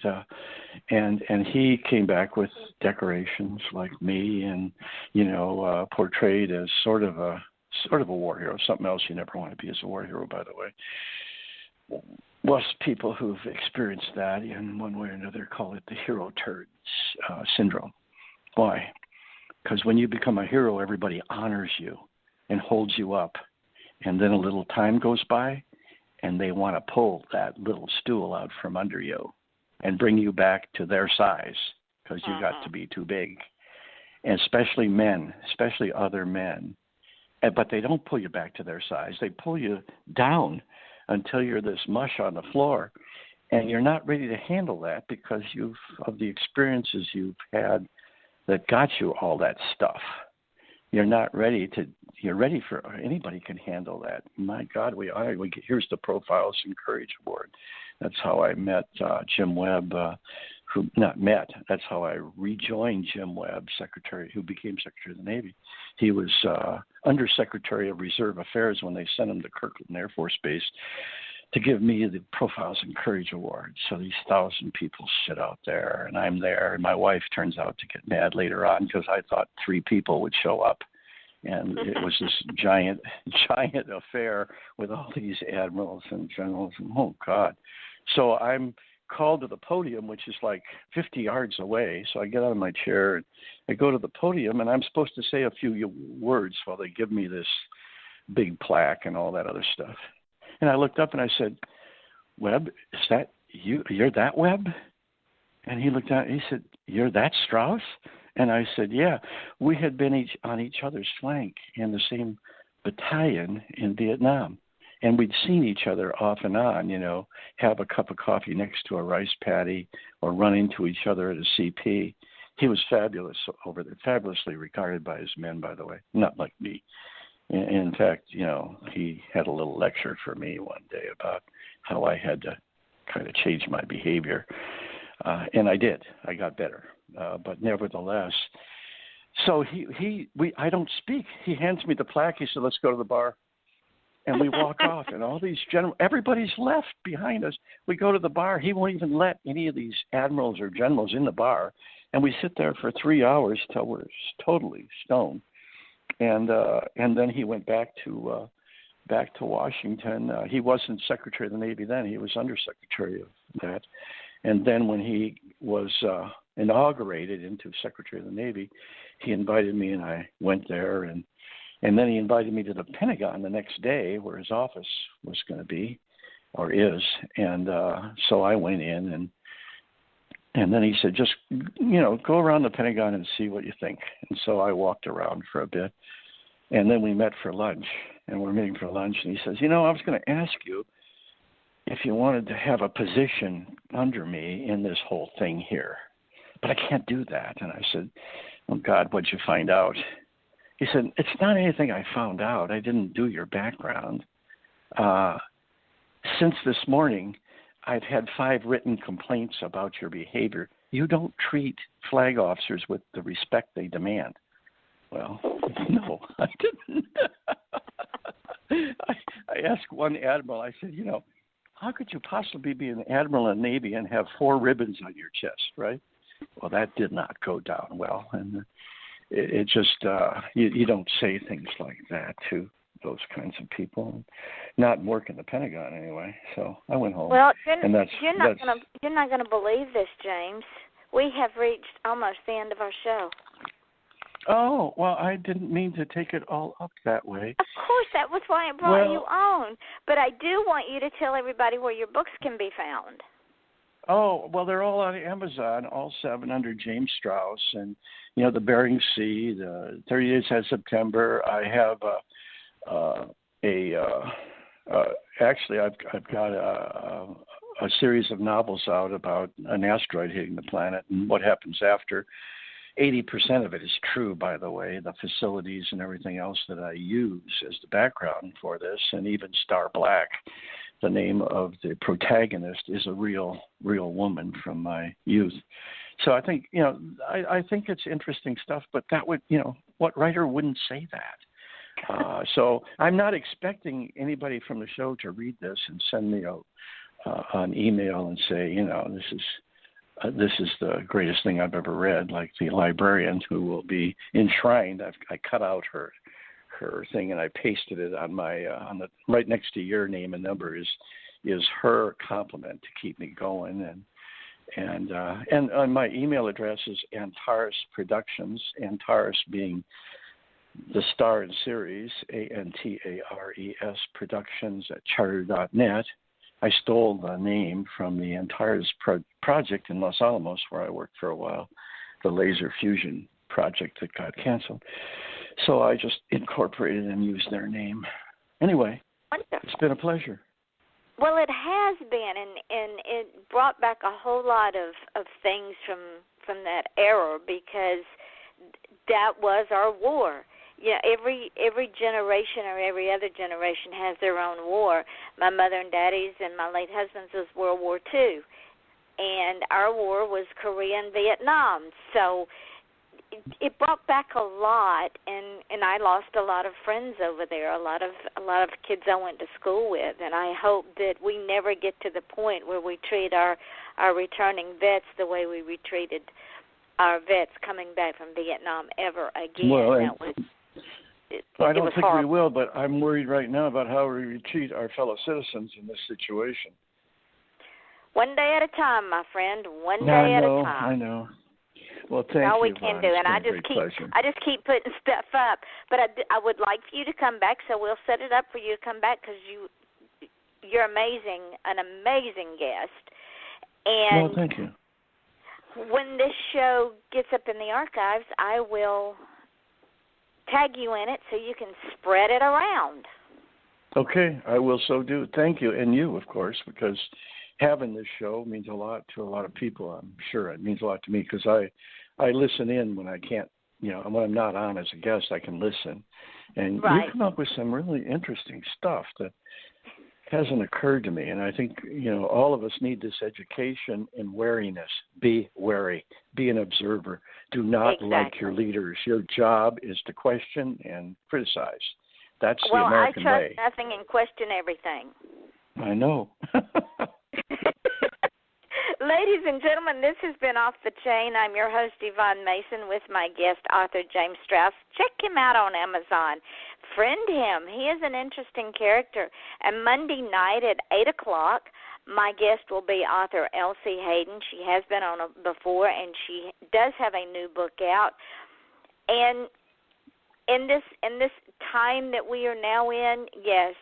and he came back with decorations like me, and portrayed as sort of a war hero, something else you never want to be as a war hero, by the way. Most people who've experienced that in one way or another call it the hero turds syndrome. Why? Because when you become a hero, everybody honors you and holds you up. And then a little time goes by, and they want to pull that little stool out from under you and bring you back to their size because you got to be too big. And especially men, especially other men. But they don't pull you back to their size. They pull you down until you're this mush on the floor. And you're not ready to handle that because of the experiences you've had that got you all that stuff. You're not ready for anybody can handle that. My God, here's the Profiles in Courage Award. That's how I met Jim Webb, that's how I rejoined Jim Webb, who became Secretary of the Navy. He was Undersecretary of Reserve Affairs when they sent him to Kirtland Air Force Base to give me the Profiles in Courage Award. So these 1,000 people sit out there, and I'm there. And my wife turns out to get mad later on because I thought 3 people would show up. And it was this giant affair with all these admirals and generals. And, oh, God. So I'm called to the podium, which is like 50 yards away. So I get out of my chair, and I go to the podium, and I'm supposed to say a few words while they give me this big plaque and all that other stuff. And I looked up and I said, Webb, is that you? You're that Webb? And he looked at me, he said, you're that Strauss? And I said, yeah. We had been on each other's flank in the same battalion in Vietnam. And we'd seen each other off and on, have a cup of coffee next to a rice paddy or run into each other at a CP. He was fabulous over there, fabulously regarded by his men, by the way, not like me. In fact, he had a little lecture for me one day about how I had to kind of change my behavior. And I did. I got better. But nevertheless, so I don't speak. He hands me the plaque. He said, let's go to the bar. And we walk off, and all these everybody's left behind us. We go to the bar. He won't even let any of these admirals or generals in the bar. And we sit there for 3 hours till we're totally stoned. And then he went back to Washington. He wasn't Secretary of the Navy then. He was Undersecretary of that. And then when he was inaugurated into Secretary of the Navy, he invited me, and I went there. And then he invited me to the Pentagon the next day, where his office was going to be, or is. And so I went in, and then he said, just, go around the Pentagon and see what you think. And so I walked around for a bit, and then we met for lunch, and we're meeting for lunch. And he says, I was going to ask you, if you wanted to have a position under me in this whole thing here. But I can't do that. And I said, oh, God, what'd you find out? He said, it's not anything I found out. I didn't do your background. Since this morning, I've had 5 written complaints about your behavior. You don't treat flag officers with the respect they demand. Well, no, I didn't. I asked one admiral, I said, how could you possibly be an admiral in the Navy and have 4 ribbons on your chest, right? Well, that did not go down well. And it just, you don't say things like that to those kinds of people. Not work in the Pentagon anyway. So I went home. Well, you're not going to believe this, James. We have reached almost the end of our show. Oh, well, I didn't mean to take it all up that way. Of course, that was why I brought you on. But I do want you to tell everybody where your books can be found. Oh, well, they're all on Amazon, all 7 under James Strauss. And, the Bering Sea, the 30 Days of September. I have actually, I've got a series of novels out about an asteroid hitting the planet and what happens after. 80% of it is true, by the way, the facilities and everything else that I use as the background for this, and even Star Black, the name of the protagonist, is a real woman from my youth. So I think, I think it's interesting stuff, but that would, what writer wouldn't say that? So I'm not expecting anybody from the show to read this and send me an email and say, this is the greatest thing I've ever read, like the librarian who will be enshrined. I cut out her thing and I pasted it on my on the right next to your name and number is her compliment to keep me going, and on my email address is Antares Productions, Antares being the star in series, ANTARES Productions at charter.net. I stole the name from the Antares project in Los Alamos, where I worked for a while, the laser fusion project that got canceled. So I just incorporated and used their name. Anyway, Wonderful. It's been a pleasure. Well, it has been, and it brought back a whole lot of things from that era, because that was our war. Yeah, every generation or every other generation has their own war. My mother and daddy's and my late husband's was World War II, and our war was Korea and Vietnam. So it brought back a lot, and I lost a lot of friends over there, a lot of kids I went to school with, and I hope that we never get to the point where we treat our returning vets the way we treated our vets coming back from Vietnam ever again. Well, I don't think we will, but I'm worried right now about how we treat our fellow citizens in this situation. One day at a time, my friend. One day at a time. I know. Well, thank you. All we can do, and I just keep putting stuff up. But I would like for you to come back, so we'll set it up for you to come back, because you're amazing, an amazing guest. And well, thank you. When this show gets up in the archives, I will tag you in it so you can spread it around. Okay, I will so do. Thank you, and you, of course, because having this show means a lot to a lot of people. I'm sure it means a lot to me, because I listen in when I can't, when I'm not on as a guest, I can listen. And right. You come up with some really interesting stuff that hasn't occurred to me. And I think, all of us need this education in wariness. Be wary. Be an observer. Do not like your leaders. Your job is to question and criticize. That's the American way. Well, I trust nothing and question everything. I know. Ladies and gentlemen, this has been Off the Chain. I'm your host, Yvonne Mason, with my guest, author James Strauss. Check him out on Amazon. Friend him. He is an interesting character. And Monday night at 8 o'clock, my guest will be author Elsie Hayden. She has been on before, and she does have a new book out. And in this time that we are now in, yes,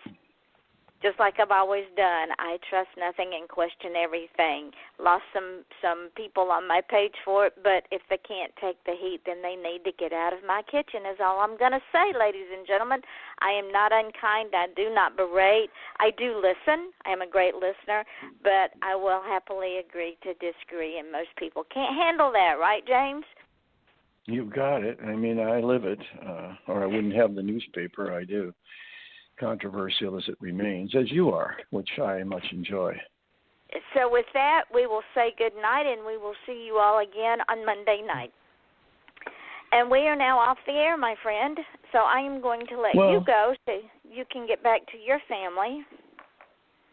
just like I've always done. I trust nothing and question everything. Lost some people on my page for it, but if they can't take the heat, then they need to get out of my kitchen is all I'm going to say, ladies and gentlemen. I am not unkind. I do not berate. I do listen. I am a great listener, but I will happily agree to disagree, and most people can't handle that, right, James? You've got it. I mean, I live it, or I wouldn't have the newspaper. I do. Controversial as it remains, as you are, which I much enjoy. So with that, we will say good night, and we will see you all again on Monday night. And we are now off the air, my friend, so I am going to let you go so you can get back to your family.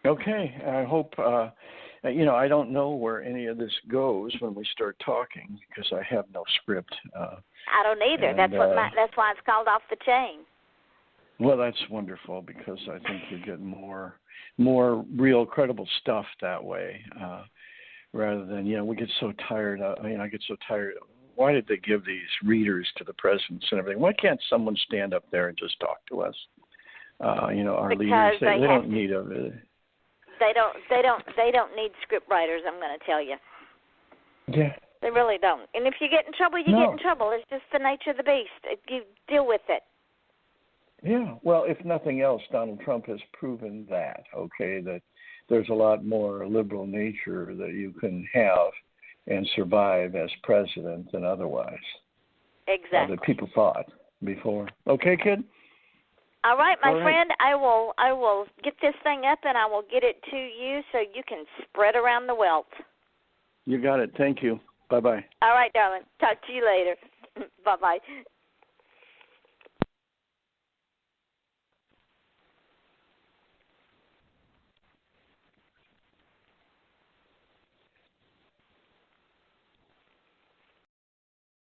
Okay. I hope, I don't know where any of this goes when we start talking because I have no script. I don't either. That's why it's called Off the Chain. Well, that's wonderful because I think you get more real, credible stuff that way, rather than we get so tired. I get so tired. Why did they give these readers to the presidents and everything? Why can't someone stand up there and just talk to us? Our because leaders they don't need a. They don't need script writers. I'm going to tell you. Yeah. They really don't. And if you get in trouble, you get in trouble. It's just the nature of the beast. You deal with it. Yeah, well, if nothing else, Donald Trump has proven that, that there's a lot more liberal nature that you can have and survive as president than otherwise. Exactly. That people thought before. Okay, kid? All right, my friend, I will get this thing up and I will get it to you so you can spread around the wealth. You got it. Thank you. Bye-bye. All right, darling. Talk to you later. Bye-bye.